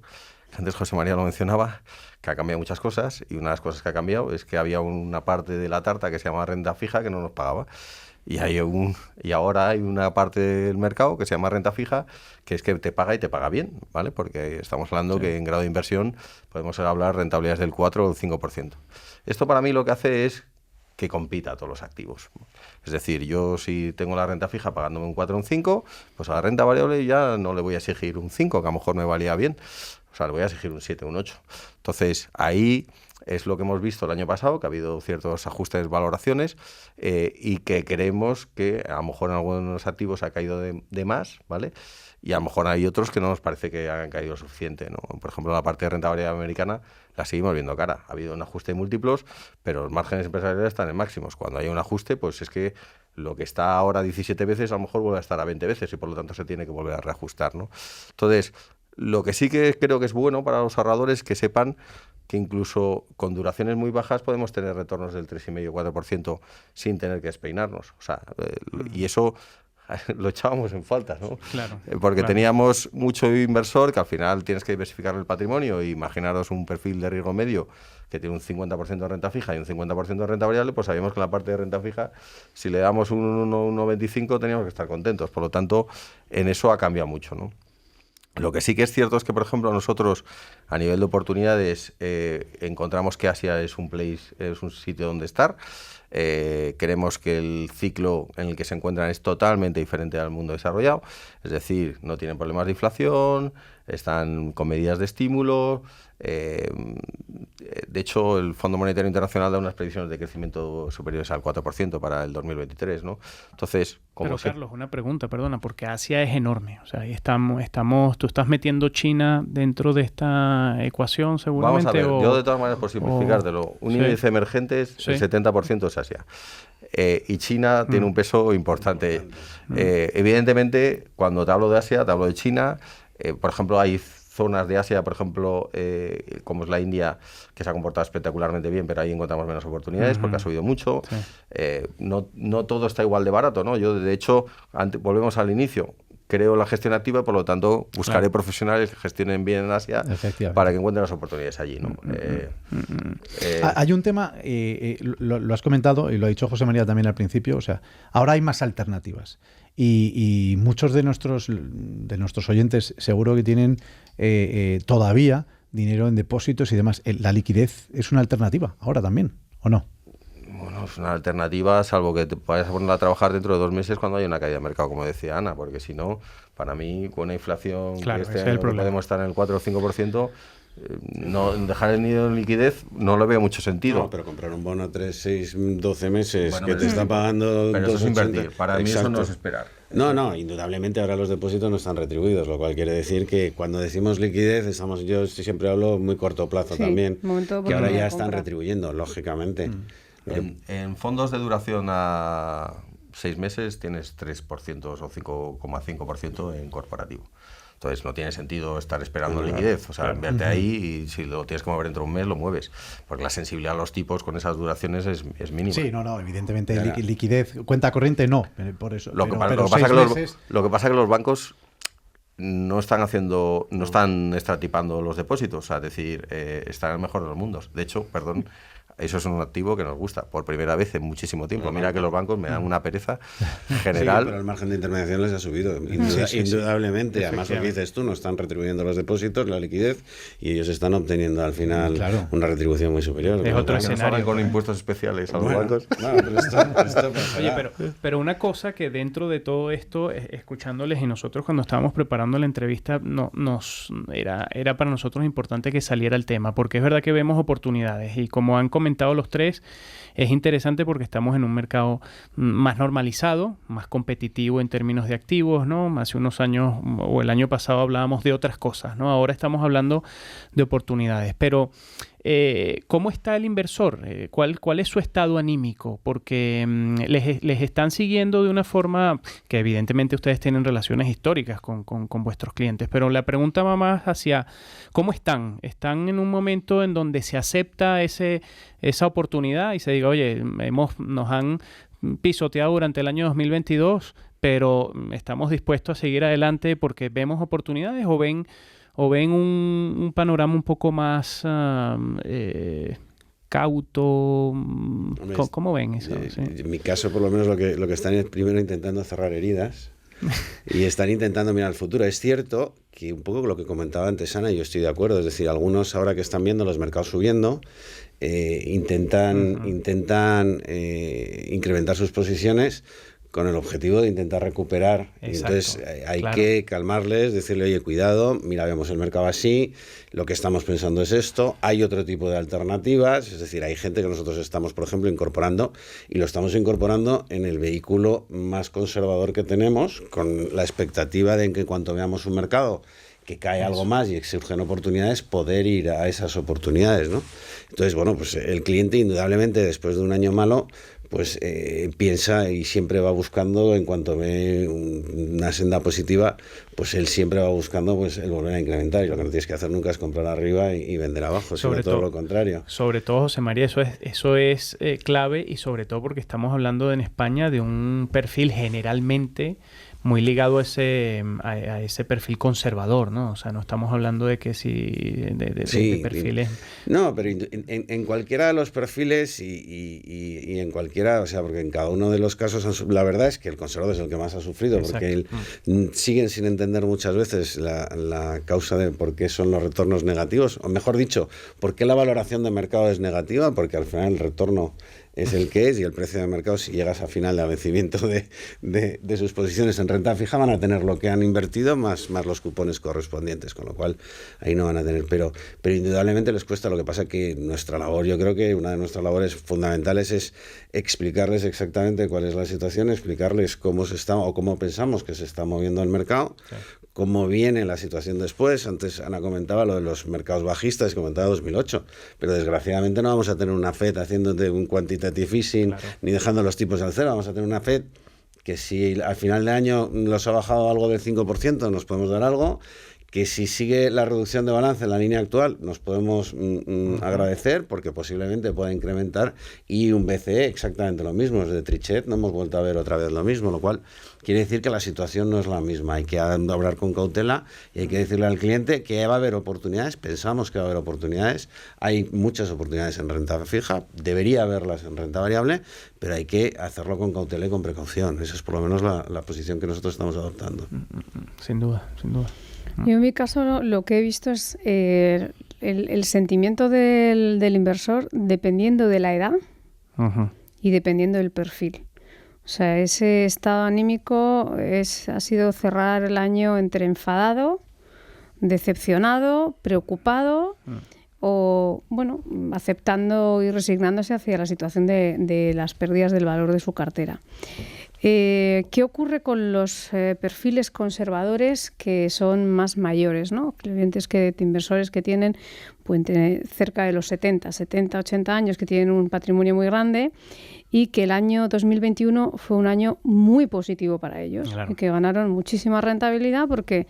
Antes José María lo mencionaba, que ha cambiado muchas cosas, y una de las cosas que ha cambiado es que había una parte de la tarta que se llama renta fija que no nos pagaba. Y ahora hay una parte del mercado que se llama renta fija, que es que te paga y te paga bien, ¿vale? Porque estamos hablando que en grado de inversión podemos hablar rentabilidades del 4 o del 5%. Esto para mí lo que hace es que compita a todos los activos. Es decir, yo si tengo la renta fija pagándome un 4 o un 5, pues a la renta variable ya no le voy a exigir un 5, que a lo mejor me valía bien. O sea, le voy a exigir un 7 o un 8. Entonces, ahí es lo que hemos visto el año pasado, que ha habido ciertos ajustes, valoraciones, y que creemos que a lo mejor en algunos activos ha caído de más, ¿vale? Y a lo mejor hay otros que no nos parece que hayan caído suficiente, ¿no? Por ejemplo, la parte de renta variable americana la seguimos viendo cara. Ha habido un ajuste de múltiplos, pero los márgenes empresariales están en máximos. Cuando hay un ajuste, pues es que lo que está ahora 17 veces, a lo mejor vuelve a estar a 20 veces y por lo tanto se tiene que volver a reajustar, ¿no? Entonces, lo que sí que creo que es bueno para los ahorradores que sepan que incluso con duraciones muy bajas podemos tener retornos del 3,5-4% sin tener que despeinarnos. O sea, y eso lo echábamos en falta, ¿no? Claro. Porque teníamos mucho inversor que al final tienes que diversificar el patrimonio. Imaginaros un perfil de riesgo medio que tiene un 50% de renta fija y un 50% de renta variable, pues sabíamos que en la parte de renta fija, si le damos un 1,25 teníamos que estar contentos. Por lo tanto, en eso ha cambiado mucho, ¿no? Lo que sí que es cierto es que, por ejemplo, nosotros a nivel de oportunidades encontramos que Asia es un sitio donde estar. Creemos que el ciclo en el que se encuentran es totalmente diferente al mundo desarrollado. Es decir, no tienen problemas de inflación, están con medidas de estímulo. De hecho, el Fondo Monetario Internacional da unas previsiones de crecimiento superiores al 4% para el 2023, ¿no? Entonces, pero Carlos, una pregunta, perdona, porque Asia es enorme. O sea, ahí tú estás metiendo China dentro de esta ecuación seguramente. Vamos a ver, yo de todas maneras, por simplificártelo, un índice emergentes, el 70% es Asia. Y China tiene un peso importante. Evidentemente, cuando te hablo de Asia, te hablo de China. Por ejemplo, hay zonas de Asia, por ejemplo, como es la India, que se ha comportado espectacularmente bien, pero ahí encontramos menos oportunidades porque ha subido mucho. Sí. No todo está igual de barato, ¿no? Yo, de hecho, volvemos al inicio, creo la gestión activa y por lo tanto buscaré profesionales que gestionen bien en Asia para que encuentren las oportunidades allí, ¿no? Hay un tema, lo has comentado y lo ha dicho José María también al principio, o sea, ahora hay más alternativas. Y muchos de nuestros oyentes seguro que tienen todavía dinero en depósitos y demás. ¿La liquidez es una alternativa ahora también, o no? Bueno, es una alternativa, salvo que te vayas a poner a trabajar dentro de 2 meses cuando haya una caída de mercado, como decía Ana, porque si no, para mí, con una inflación que este año podemos estar en el 4 o 5%, no dejar el nido de liquidez no lo veo mucho sentido. No, pero comprar un bono 3, 6, 12 meses que te está pagando... Pero eso es invertir, para mí eso no es esperar. No, indudablemente ahora los depósitos no están retribuidos, lo cual quiere decir que cuando decimos liquidez, yo siempre hablo muy corto plazo también, que ahora ya están retribuyendo, lógicamente. En fondos de duración a 6 meses tienes 3% o 5,5% en corporativo. Entonces no tiene sentido estar esperando liquidez. O sea, vete ahí y si lo tienes que mover dentro de un mes, lo mueves. Porque la sensibilidad a los tipos con esas duraciones es mínima. Sí, evidentemente liquidez, cuenta corriente no, por eso. Lo que pasa es que los bancos no están extratipando los depósitos, o sea, es decir, están en el mejor de los mundos. De hecho, eso es un activo que nos gusta por primera vez en muchísimo tiempo. Mira que los bancos me dan una pereza general. Sí, pero el margen de intermediación les ha subido indudablemente. Sí. Además, lo que dices tú, no están retribuyendo los depósitos, la liquidez, y ellos están obteniendo al final una retribución muy superior. Es otro escenario. Con impuestos especiales a los bancos. Oye, pero una cosa que dentro de todo esto, escuchándoles y nosotros cuando estábamos preparando la entrevista, era para nosotros importante que saliera el tema, porque es verdad que vemos oportunidades y como han comentado los tres, es interesante porque estamos en un mercado más normalizado, más competitivo en términos de activos, ¿no? Hace unos años o el año pasado hablábamos de otras cosas, ¿no? Ahora estamos hablando de oportunidades, pero ¿cómo está el inversor? ¿Cuál es su estado anímico? Porque les están siguiendo de una forma que evidentemente ustedes tienen relaciones históricas con vuestros clientes, pero la pregunta va más hacia ¿cómo están? ¿Están en un momento en donde se acepta esa oportunidad y se diga, oye, nos han pisoteado durante el año 2022, pero estamos dispuestos a seguir adelante porque vemos oportunidades o ven un panorama un poco más cauto? ¿Cómo ven eso? En mi caso, por lo menos, lo que están es primero intentando cerrar heridas y están intentando mirar al futuro. Es cierto que un poco lo que comentaba antes Ana, yo estoy de acuerdo, es decir, algunos ahora que están viendo los mercados subiendo, intentan incrementar sus posiciones con el objetivo de intentar recuperar. Entonces hay que calmarles, decirle, oye, cuidado, mira, vemos el mercado así, lo que estamos pensando es esto, hay otro tipo de alternativas, es decir, hay gente que nosotros estamos, por ejemplo, incorporando, y lo estamos incorporando en el vehículo más conservador que tenemos, con la expectativa de que en cuanto veamos un mercado que cae algo más y surgen oportunidades, poder ir a esas oportunidades, ¿no? Entonces, bueno, pues el cliente indudablemente después de un año malo, pues piensa y siempre va buscando, en cuanto ve una senda positiva, pues él siempre va buscando pues el volver a incrementar, y lo que no tienes que hacer nunca es comprar arriba y vender abajo, sino todo lo contrario. Sobre todo, José María, eso es clave, y sobre todo porque estamos hablando en España de un perfil generalmente muy ligado a ese perfil conservador, ¿no? O sea, no estamos hablando de que de perfiles... No, pero en cualquiera de los perfiles y en cualquiera, o sea, porque en cada uno de los casos, la verdad es que el conservador es el que más ha sufrido. Exacto. Porque siguen sin entender muchas veces la causa de por qué son los retornos negativos, o mejor dicho, por qué la valoración de mercado es negativa, porque al final el retorno es el que es, y el precio de mercado, si llegas a final de vencimiento de sus posiciones en renta fija, van a tener lo que han invertido más los cupones correspondientes, con lo cual ahí no van a tener, pero indudablemente les cuesta. Lo que pasa que nuestra labor, yo creo que una de nuestras labores fundamentales es explicarles exactamente cuál es la situación, explicarles cómo se está o cómo pensamos que se está moviendo el mercado, sí, cómo viene la situación después. Antes Ana comentaba lo de los mercados bajistas, comentaba 2008, pero desgraciadamente no vamos a tener una FED haciéndote un quantitative easing, claro, ni dejando los tipos al cero. Vamos a tener una FED que si al final de año los ha bajado algo del 5%, nos podemos dar algo, que si sigue la reducción de balance en la línea actual, nos podemos agradecer, porque posiblemente pueda incrementar, y un BCE exactamente lo mismo. Desde Trichet no hemos vuelto a ver otra vez lo mismo, lo cual quiere decir que la situación no es la misma. Hay que hablar con cautela y hay que decirle al cliente que va a haber oportunidades. Pensamos que va a haber oportunidades. Hay muchas oportunidades en renta fija, debería haberlas en renta variable, pero hay que hacerlo con cautela y con precaución. Esa es por lo menos la posición que nosotros estamos adoptando. Sin duda, sin duda. Yo en mi caso lo que he visto es el sentimiento del inversor dependiendo de la edad y dependiendo del perfil. O sea, ese estado anímico ha sido cerrar el año entre enfadado, decepcionado, preocupado o, bueno, aceptando y resignándose hacia la situación de las pérdidas del valor de su cartera. ¿Qué ocurre con los perfiles conservadores que son más mayores, ¿no? Clientes inversores que pueden tener cerca de los 70, 80 años, que tienen un patrimonio muy grande y que el año 2021 fue un año muy positivo para ellos, claro, y que ganaron muchísima rentabilidad porque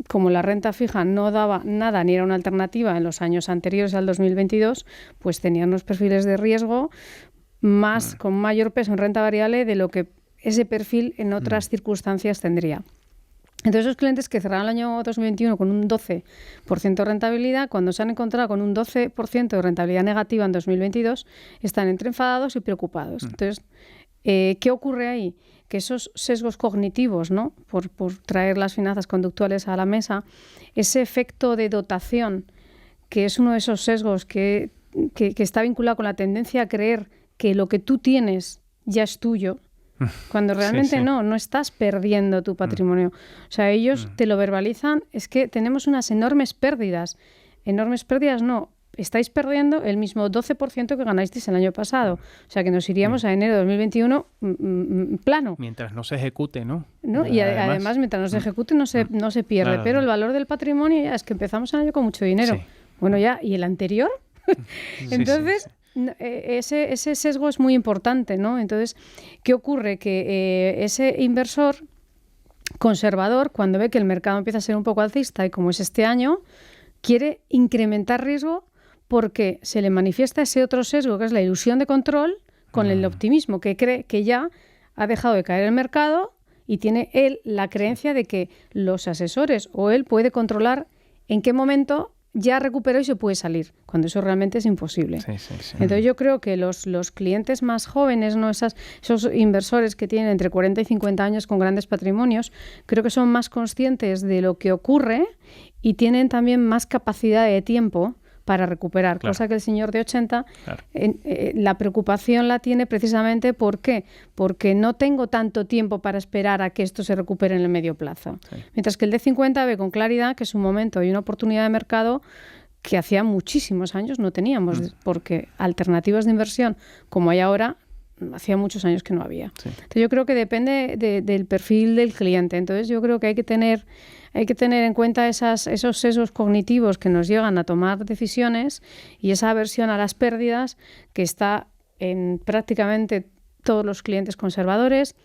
como la renta fija no daba nada ni era una alternativa en los años anteriores al 2022, pues tenían unos perfiles de riesgo con mayor peso en renta variable de lo que ese perfil en otras circunstancias tendría. Entonces, esos clientes que cerraron el año 2021 con un 12% de rentabilidad, cuando se han encontrado con un 12% de rentabilidad negativa en 2022, están entre enfadados y preocupados. Entonces, ¿qué ocurre ahí? Que esos sesgos cognitivos, ¿no? por traer las finanzas conductuales a la mesa, ese efecto de dotación, que es uno de esos sesgos que está vinculado con la tendencia a creer que lo que tú tienes ya es tuyo, cuando realmente no estás perdiendo tu patrimonio. O sea, ellos te lo verbalizan, es que tenemos unas enormes pérdidas. Enormes pérdidas no, estáis perdiendo el mismo 12% que ganasteis el año pasado. O sea, que nos iríamos a enero de 2021 plano. Mientras no se ejecute, ¿no? Y además, mientras no se ejecute no se pierde. Claro, pero el valor del patrimonio ya es que empezamos el año con mucho dinero. Sí. Bueno, ya, ¿y el anterior? Entonces... Ese sesgo es muy importante, ¿no? Entonces, ¿qué ocurre? Que ese inversor conservador, cuando ve que el mercado empieza a ser un poco alcista, y como es este año, quiere incrementar riesgo porque se le manifiesta ese otro sesgo, que es la ilusión de control, con el optimismo, que cree que ya ha dejado de caer el mercado y tiene él la creencia de que los asesores o él puede controlar en qué momento ya recuperó y se puede salir, cuando eso realmente es imposible. Sí. Entonces yo creo que los clientes más jóvenes, ¿no? Esos inversores que tienen entre 40 y 50 años con grandes patrimonios, creo que son más conscientes de lo que ocurre y tienen también más capacidad de tiempo para recuperar, claro. Cosa que el señor de 80, claro. La preocupación la tiene precisamente ¿por qué? Porque no tengo tanto tiempo para esperar a que esto se recupere en el medio plazo. Sí. Mientras que el de 50 ve con claridad que es un momento y una oportunidad de mercado que hacía muchísimos años no teníamos, porque alternativas de inversión como hay ahora, hacía muchos años que no había. Sí. Entonces yo creo que depende del perfil del cliente. Entonces yo creo que hay que tener en cuenta esos sesgos cognitivos que nos llegan a tomar decisiones y esa aversión a las pérdidas que está en prácticamente todos los clientes conservadores,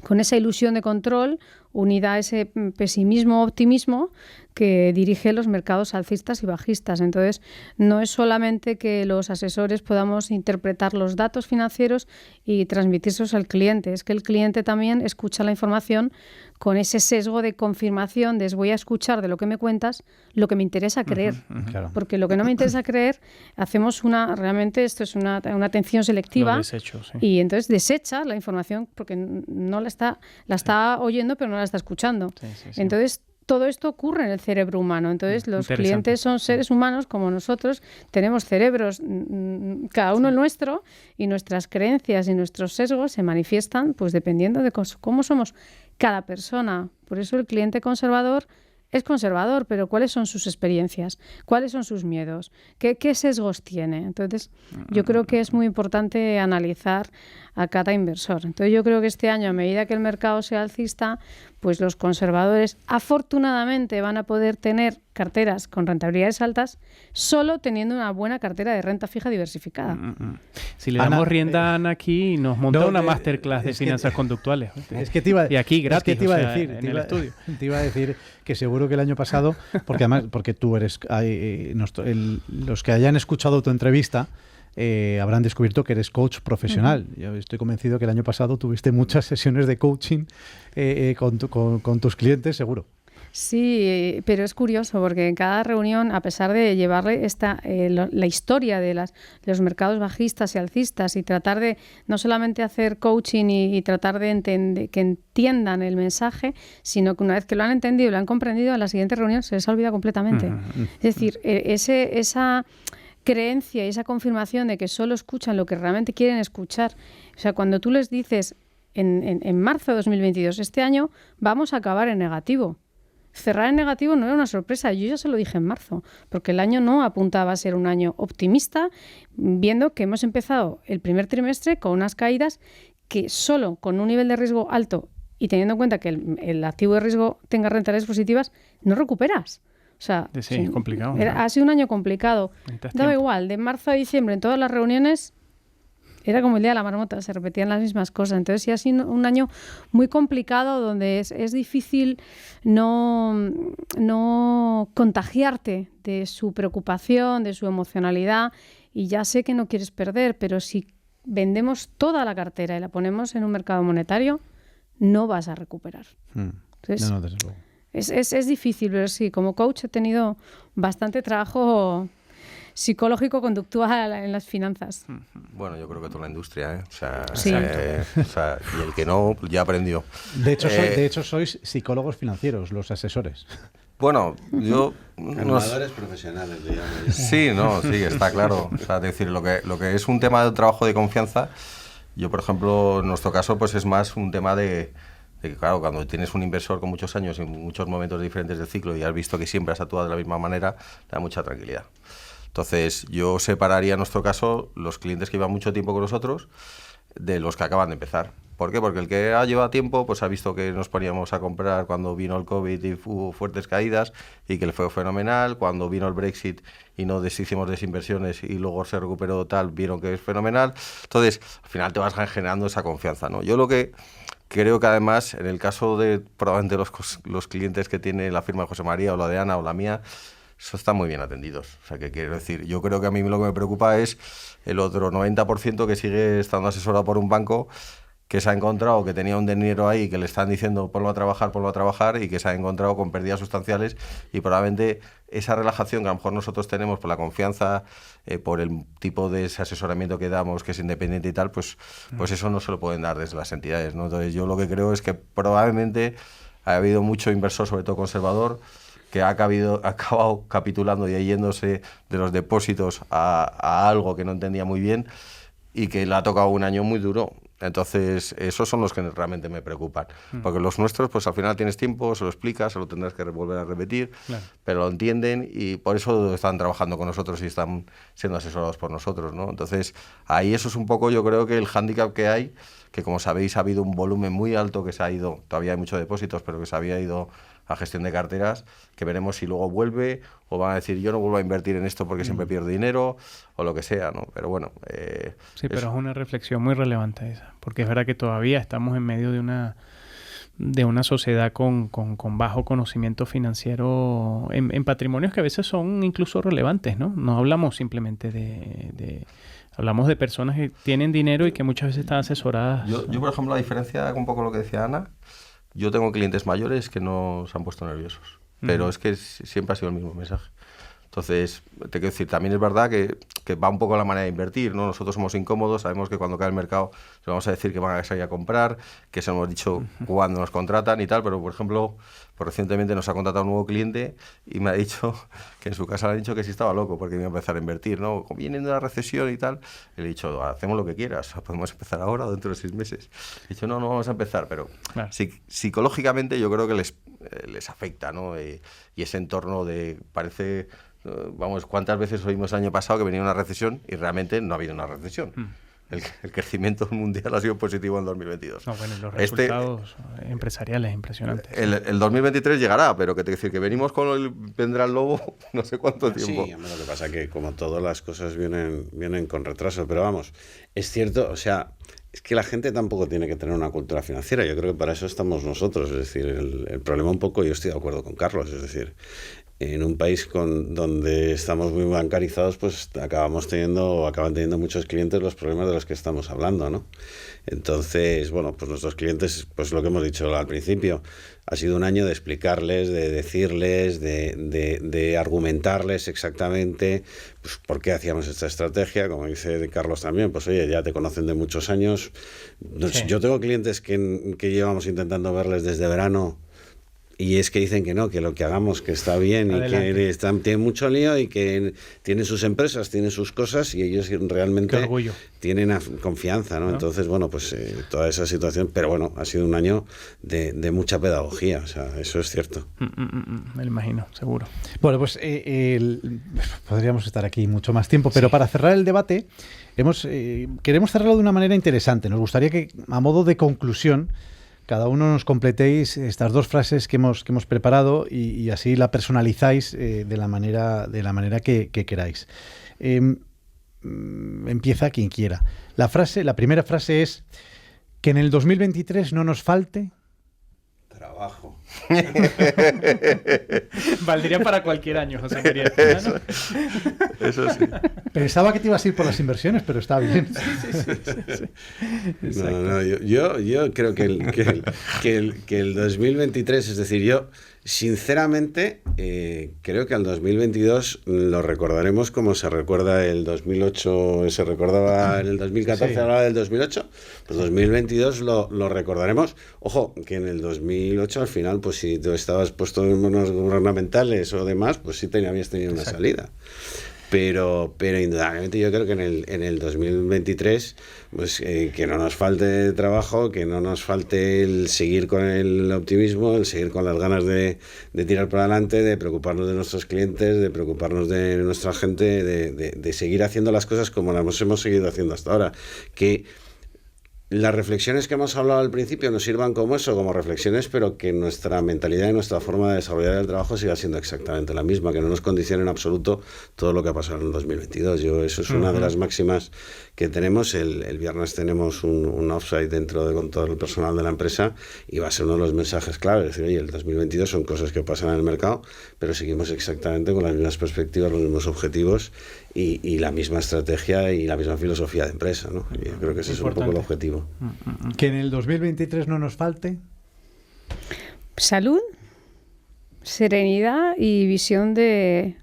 con esa ilusión de control unida a ese pesimismo optimismo que dirige los mercados alcistas y bajistas. Entonces, no es solamente que los asesores podamos interpretar los datos financieros y transmitírselos al cliente, es que el cliente también escucha la información con ese sesgo de confirmación de voy a escuchar de lo que me cuentas lo que me interesa creer. Claro. Porque lo que no me interesa creer, hacemos realmente esto es una atención selectiva. Lo desecho, sí. Y entonces desecha la información porque no la está oyendo pero no la está escuchando. Sí. Entonces, todo esto ocurre en el cerebro humano. Entonces, los clientes son seres humanos como nosotros, tenemos cerebros, cada uno el nuestro, y nuestras creencias y nuestros sesgos se manifiestan pues dependiendo de cómo somos cada persona. Por eso el cliente conservador es conservador, pero ¿cuáles son sus experiencias? ¿Cuáles son sus miedos? ¿Qué sesgos tiene? Entonces, yo creo que es muy importante analizar a cada inversor. Entonces, yo creo que este año, a medida que el mercado sea alcista, pues los conservadores afortunadamente van a poder tener carteras con rentabilidades altas solo teniendo una buena cartera de renta fija diversificada. Si le damos rienda a Ana aquí, nos monta una masterclass de finanzas conductos. Es que te iba, y aquí gratis, te iba a decir, en el estudio. Te iba a decir que seguro que el año pasado, porque tú eres los que hayan escuchado tu entrevista habrán descubierto que eres coach profesional. Yo estoy convencido que el año pasado tuviste muchas sesiones de coaching con tus clientes, seguro. Sí, pero es curioso porque en cada reunión, a pesar de llevarle la historia de los mercados bajistas y alcistas y tratar de no solamente hacer coaching y tratar de que entiendan el mensaje, sino que una vez que lo han entendido y lo han comprendido, en la siguiente reunión se les ha olvidado completamente. Es decir, esa creencia y esa confirmación de que solo escuchan lo que realmente quieren escuchar. O sea, cuando tú les dices en marzo de 2022, este año vamos a acabar en negativo. Cerrar en negativo no era una sorpresa, yo ya se lo dije en marzo, porque el año no apuntaba a ser un año optimista, viendo que hemos empezado el primer trimestre con unas caídas que solo con un nivel de riesgo alto y teniendo en cuenta que el activo de riesgo tenga rentabilidades positivas, no recuperas. O sea, sí, es complicado. Ha sido un año complicado. Daba igual, de marzo a diciembre en todas las reuniones era como el día de la marmota, se repetían las mismas cosas. Entonces sí ha sido un año muy complicado donde es difícil no contagiarte de su preocupación, de su emocionalidad. Y ya sé que no quieres perder, pero si vendemos toda la cartera y la ponemos en un mercado monetario, no vas a recuperar. Entonces, no, desde luego. Es difícil, pero sí, como coach he tenido bastante trabajo psicológico conductual en las finanzas. Bueno, yo creo que toda la industria, sí. Y el que no, ya aprendió. De hecho, sois psicólogos financieros, los asesores. Bueno, yo... Armadores profesionales, digamos. Sí, está claro. O sea, es decir, lo que es un tema de trabajo de confianza, yo, por ejemplo, en nuestro caso, pues es más un tema de que, claro, cuando tienes un inversor con muchos años en muchos momentos diferentes del ciclo y has visto que siempre has actuado de la misma manera, te da mucha tranquilidad. Entonces, yo separaría en nuestro caso los clientes que llevan mucho tiempo con nosotros de los que acaban de empezar. ¿Por qué? Porque el que ha llevado tiempo pues ha visto que nos poníamos a comprar cuando vino el COVID y hubo fuertes caídas y que le fue fenomenal. Cuando vino el Brexit y no deshicimos desinversiones y luego se recuperó tal, vieron que es fenomenal. Entonces, al final te vas generando esa confianza, ¿no? Yo lo que creo que además, en el caso de probablemente los clientes que tiene la firma de José María o la de Ana o la mía, eso están muy bien atendidos. O sea, que quiero decir, yo creo que a mí lo que me preocupa es el otro 90% que sigue estando asesorado por un banco que se ha encontrado que tenía un dinero ahí que le están diciendo ponlo a trabajar y que se ha encontrado con pérdidas sustanciales y probablemente esa relajación que a lo mejor nosotros tenemos por la confianza, por el tipo de ese asesoramiento que damos, que es independiente y tal, pues eso no se lo pueden dar desde las entidades, ¿no? Entonces yo lo que creo es que probablemente ha habido mucho inversor, sobre todo conservador, que ha acabado capitulando y yéndose de los depósitos a algo que no entendía muy bien y que le ha tocado un año muy duro. Entonces, esos son los que realmente me preocupan. Porque los nuestros, pues al final tienes tiempo, se lo explicas, se lo tendrás que volver a repetir, claro, pero lo entienden y por eso están trabajando con nosotros y están siendo asesorados por nosotros, ¿no? Entonces, ahí eso es un poco, yo creo que el hándicap que hay, que como sabéis ha habido un volumen muy alto que se ha ido, todavía hay muchos depósitos, pero que se había ido a gestión de carteras, que veremos si luego vuelve o van a decir yo no vuelvo a invertir en esto porque siempre pierdo dinero o lo que sea, ¿no? Pero bueno... sí, pero es una reflexión muy relevante esa, porque es verdad que todavía estamos en medio de una sociedad con bajo conocimiento financiero en patrimonios que a veces son incluso relevantes, ¿no? No hablamos simplemente hablamos de personas que tienen dinero y que muchas veces están asesoradas. Yo por ejemplo, la diferencia, un poco lo que decía Ana, yo tengo clientes mayores que no se han puesto nerviosos, pero es que siempre ha sido el mismo mensaje. Entonces, te quiero decir, también es verdad que va un poco la manera de invertir, ¿no? Nosotros somos incómodos, sabemos que cuando cae el mercado les vamos a decir que van a salir a comprar, que se lo hemos dicho cuando nos contratan y tal, pero por ejemplo, recientemente nos ha contratado un nuevo cliente y me ha dicho que en su casa le han dicho que sí estaba loco porque iba a empezar a invertir, ¿no? Viene de la recesión y tal, y le he dicho, hacemos lo que quieras, podemos empezar ahora o dentro de 6 meses. He dicho, no vamos a empezar, pero claro, psicológicamente yo creo que les afecta, ¿no? Y ese entorno parece... Vamos, ¿cuántas veces oímos el año pasado que venía una recesión y realmente no ha habido una recesión? El crecimiento mundial ha sido positivo en 2022. No, bueno, los resultados empresariales impresionantes. El 2023 llegará, pero que te decir que venimos vendrá el lobo no sé cuánto tiempo. Sí, lo que pasa es que como todas las cosas vienen con retraso, pero vamos, es cierto, o sea, es que la gente tampoco tiene que tener una cultura financiera, yo creo que para eso estamos nosotros, es decir, el problema un poco, yo estoy de acuerdo con Carlos, es decir, en un país donde estamos muy bancarizados, pues acaban teniendo muchos clientes los problemas de los que estamos hablando, ¿no? Entonces, bueno, pues nuestros clientes, pues lo que hemos dicho al principio, ha sido un año de explicarles, de decirles, de argumentarles exactamente pues, por qué hacíamos esta estrategia, como dice Carlos también, pues oye, ya te conocen de muchos años. Sí. Yo tengo clientes que llevamos intentando verles desde verano, y es que dicen que no, que lo que hagamos que está bien. Adelante. Y que tienen mucho lío y que tienen sus empresas, tienen sus cosas y ellos realmente tienen confianza, ¿no? Entonces, bueno, pues toda esa situación, pero bueno, ha sido un año de mucha pedagogía, o sea, eso es cierto. Me lo imagino, seguro. Bueno, pues podríamos estar aquí mucho más tiempo, pero para cerrar el debate, queremos cerrarlo de una manera interesante. Nos gustaría que, a modo de conclusión, cada uno nos completéis estas 2 frases que hemos preparado y así la personalizáis de la manera que queráis. Empieza quien quiera. La primera frase es que en el 2023 no nos falte... Trabajo. Valdría para cualquier año, José María. Eso sí. Pensaba que te ibas a ir por las inversiones, pero está bien. Sí. No, yo creo que el 2023, es decir, yo sinceramente creo que al 2022 lo recordaremos como se recuerda el 2008, se recordaba en el 2014, sí. Hablaba del 2008, pues 2022 lo recordaremos. Ojo, que en el 2008 al final, pues si tú estabas puesto en unos gubernamentales o demás, pues sí habías tenido una salida. Pero indudablemente yo creo que en el 2023 pues que no nos falte trabajo, que no nos falte el seguir con el optimismo, el seguir con las ganas de tirar para adelante, de preocuparnos de nuestros clientes, de preocuparnos de nuestra gente, de seguir haciendo las cosas como las hemos seguido haciendo hasta ahora. Que las reflexiones que hemos hablado al principio nos sirvan como eso, como reflexiones, pero que nuestra mentalidad y nuestra forma de desarrollar el trabajo siga siendo exactamente la misma, que no nos condicione en absoluto todo lo que ha pasado en el 2022. Eso es una de las máximas que tenemos. El viernes tenemos un offsite con todo el personal de la empresa y va a ser uno de los mensajes claves. Es decir, oye, el 2022 son cosas que pasan en el mercado, pero seguimos exactamente con las mismas perspectivas, los mismos objetivos y la misma estrategia y la misma filosofía de empresa, ¿no? Yo creo que ese es un poco el objetivo. Que en el 2023 no nos falte salud, serenidad y visión de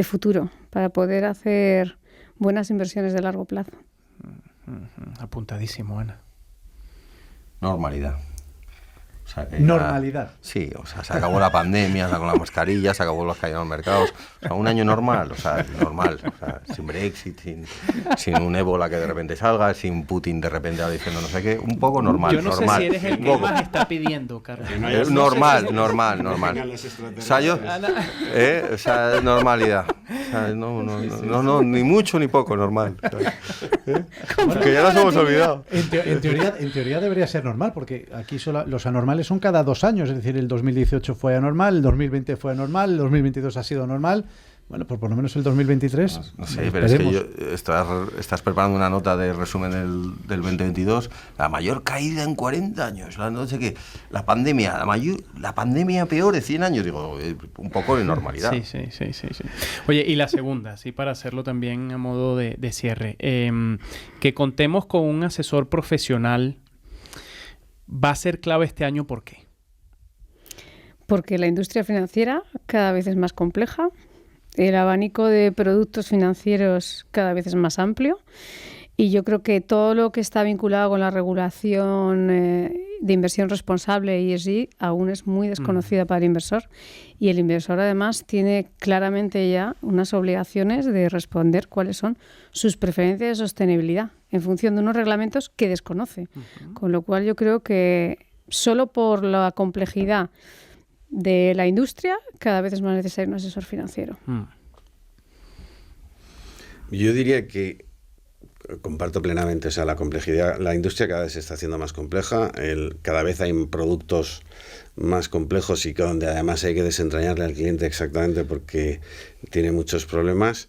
futuro para poder hacer buenas inversiones de largo plazo. Apuntadísimo, Ana. Normalidad. O sea, normalidad. Sí, o sea, se acabó la pandemia, se acabó la mascarilla, se acabó las caídas en los mercados. O sea, un año normal, normal. O sea, sin Brexit, sin un ébola que de repente salga, sin Putin de repente diciendo no sé qué. Un poco normal. Yo no normal, sé si eres el que más está pidiendo, Carlos. Normal. O sea, normalidad. O sea, no, ni mucho ni poco, normal. Que ya nos hemos olvidado. En teoría debería ser normal, porque aquí los anormales son cada 2 años, es decir, el 2018 fue anormal, el 2020 fue anormal, el 2022 ha sido normal. Bueno, pues por lo menos el 2023. No sé, pero esperemos. Es que estás preparando una nota de resumen del 2022, la mayor caída en 40 años, no sé qué, la pandemia peor de 100 años, digo, un poco de normalidad. Sí. Oye, y la segunda, sí, para hacerlo también a modo de cierre, que contemos con un asesor profesional va a ser clave este año, ¿por qué? Porque la industria financiera cada vez es más compleja, el abanico de productos financieros cada vez es más amplio y yo creo que todo lo que está vinculado con la regulación de inversión responsable ESG aún es muy desconocida para el inversor y el inversor además tiene claramente ya unas obligaciones de responder cuáles son sus preferencias de sostenibilidad en función de unos reglamentos que desconoce. Con lo cual yo creo que solo por la complejidad de la industria, cada vez es más necesario un asesor financiero. Yo diría que comparto plenamente, o sea, la complejidad, la industria cada vez se está haciendo más compleja, cada vez hay productos más complejos y donde además hay que desentrañarle al cliente exactamente porque tiene muchos problemas.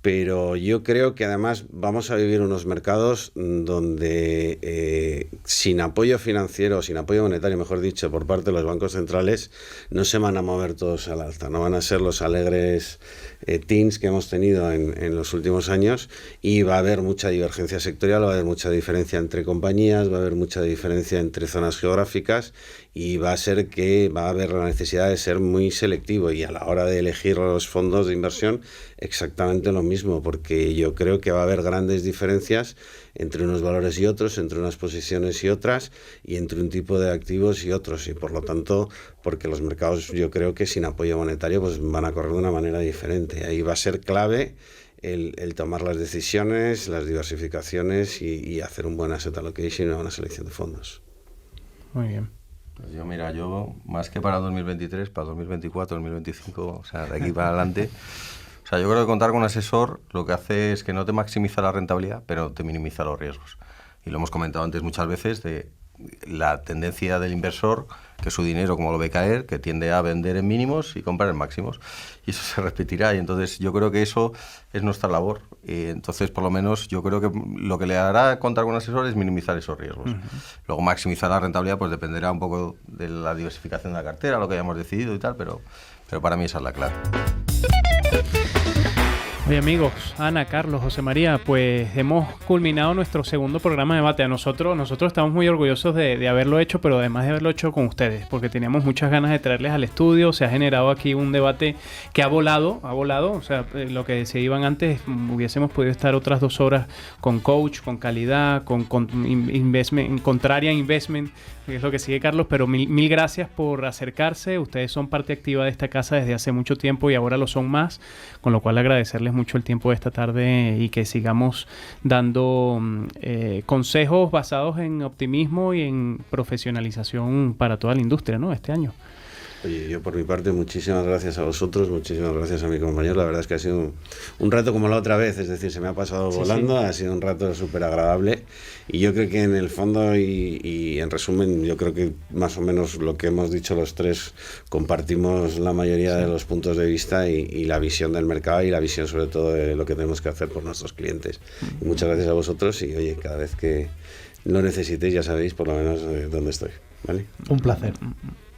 Pero yo creo que además vamos a vivir unos mercados donde sin apoyo financiero, sin apoyo monetario, mejor dicho, por parte de los bancos centrales, no se van a mover todos al alza, no van a ser los alegres teens que hemos tenido en los últimos años y va a haber mucha divergencia sectorial, va a haber mucha diferencia entre compañías, va a haber mucha diferencia entre zonas geográficas y va a ser que va a haber la necesidad de ser muy selectivo y a la hora de elegir los fondos de inversión exactamente lo mismo, porque yo creo que va a haber grandes diferencias entre unos valores y otros, entre unas posiciones y otras y entre un tipo de activos y otros y por lo tanto, porque los mercados yo creo que sin apoyo monetario pues van a correr de una manera diferente. Ahí va a ser clave el tomar las decisiones, las diversificaciones y hacer un buen asset allocation y una buena selección de fondos. Muy bien. Pues yo más que para 2023, para 2024, 2025, o sea, de aquí para adelante, o sea, yo creo que contar con un asesor lo que hace es que no te maximiza la rentabilidad, pero te minimiza los riesgos. Y lo hemos comentado antes muchas veces de la tendencia del inversor, que su dinero, como lo ve caer, que tiende a vender en mínimos y comprar en máximos. Y eso se repetirá. Y entonces yo creo que eso es nuestra labor. Y entonces, por lo menos, yo creo que lo que le hará contar con un asesor es minimizar esos riesgos. Luego, maximizar la rentabilidad, pues dependerá un poco de la diversificación de la cartera, lo que hayamos decidido y tal, pero para mí esa es la clave. Oye amigos, Ana, Carlos, José María, pues hemos culminado nuestro segundo programa de debate. Nosotros estamos muy orgullosos de haberlo hecho, pero además de haberlo hecho con ustedes, porque teníamos muchas ganas de traerles al estudio. Se ha generado aquí un debate que ha volado. O sea, lo que se iban antes, hubiésemos podido estar otras 2 horas con coach, con calidad, con investment, contraria investment, que es lo que sigue Carlos, pero mil gracias por acercarse. Ustedes son parte activa de esta casa desde hace mucho tiempo y ahora lo son más, con lo cual agradecerles mucho el tiempo de esta tarde y que sigamos dando consejos basados en optimismo y en profesionalización para toda la industria, ¿no? Este año. Oye, yo por mi parte muchísimas gracias a vosotros, muchísimas gracias a mi compañero, la verdad es que ha sido un rato como la otra vez, es decir, se me ha pasado volando, ha sido un rato súper agradable y yo creo que en el fondo y en resumen yo creo que más o menos lo que hemos dicho los tres compartimos la mayoría de los puntos de vista y la visión del mercado y la visión sobre todo de lo que tenemos que hacer por nuestros clientes. Y muchas gracias a vosotros y oye, cada vez que lo necesitéis ya sabéis por lo menos dónde estoy, ¿vale? Un placer.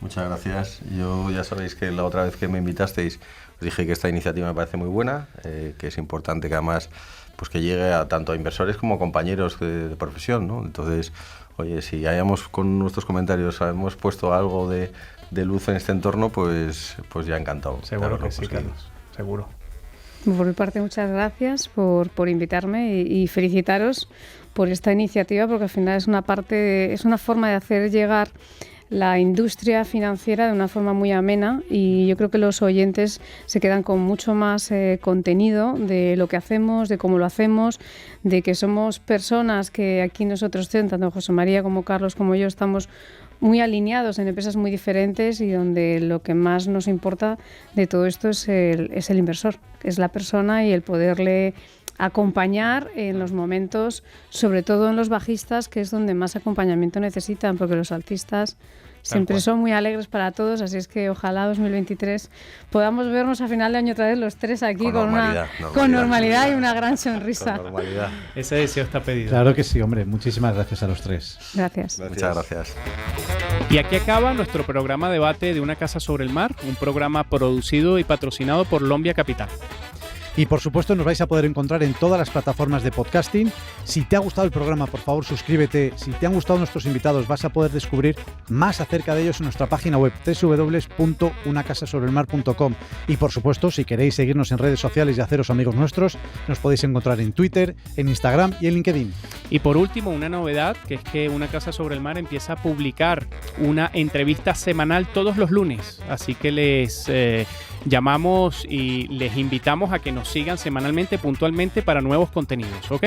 Muchas gracias. Yo ya sabéis que la otra vez que me invitasteis dije que esta iniciativa me parece muy buena, que es importante que además pues que llegue a tanto a inversores como a compañeros de profesión, ¿no? Entonces, oye, si hayamos con nuestros comentarios hemos puesto algo de luz en este entorno, pues ya encantado. Seguro claro, que sí, Carlos, seguro. Por mi parte, muchas gracias por invitarme y felicitaros por esta iniciativa, porque al final es una forma de hacer llegar la industria financiera de una forma muy amena, y yo creo que los oyentes se quedan con mucho más contenido de lo que hacemos, de cómo lo hacemos, de que somos personas que aquí nosotros, tanto José María como Carlos como yo, estamos muy alineados en empresas muy diferentes, y donde lo que más nos importa de todo esto es el inversor, es la persona, y el poderle acompañar en los momentos, sobre todo en los bajistas, que es donde más acompañamiento necesitan, porque los alcistas siempre son muy alegres para todos, así es que ojalá 2023 podamos vernos a final de año otra vez los tres aquí con normalidad y una gran sonrisa. Con normalidad. Ese deseo está pedido. Claro que sí, hombre. Muchísimas gracias a los tres. Gracias. Muchas gracias. Y aquí acaba nuestro programa Debate de una casa sobre el mar, un programa producido y patrocinado por Lombia Capital. Y por supuesto nos vais a poder encontrar en todas las plataformas de podcasting. Si te ha gustado el programa, por favor suscríbete. Si te han gustado nuestros invitados, vas a poder descubrir más acerca de ellos en nuestra página web www.unacasasobrelmar.com. Y por supuesto, si queréis seguirnos en redes sociales y haceros amigos nuestros, nos podéis encontrar en Twitter, en Instagram y en LinkedIn. Y por último, una novedad, que es que Una Casa sobre el Mar empieza a publicar una entrevista semanal todos los lunes. Así que les llamamos y les invitamos a que nos sigan semanalmente, puntualmente, para nuevos contenidos, ¿ok?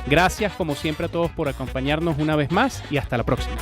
Gracias, como siempre, a todos por acompañarnos una vez más, y hasta la próxima.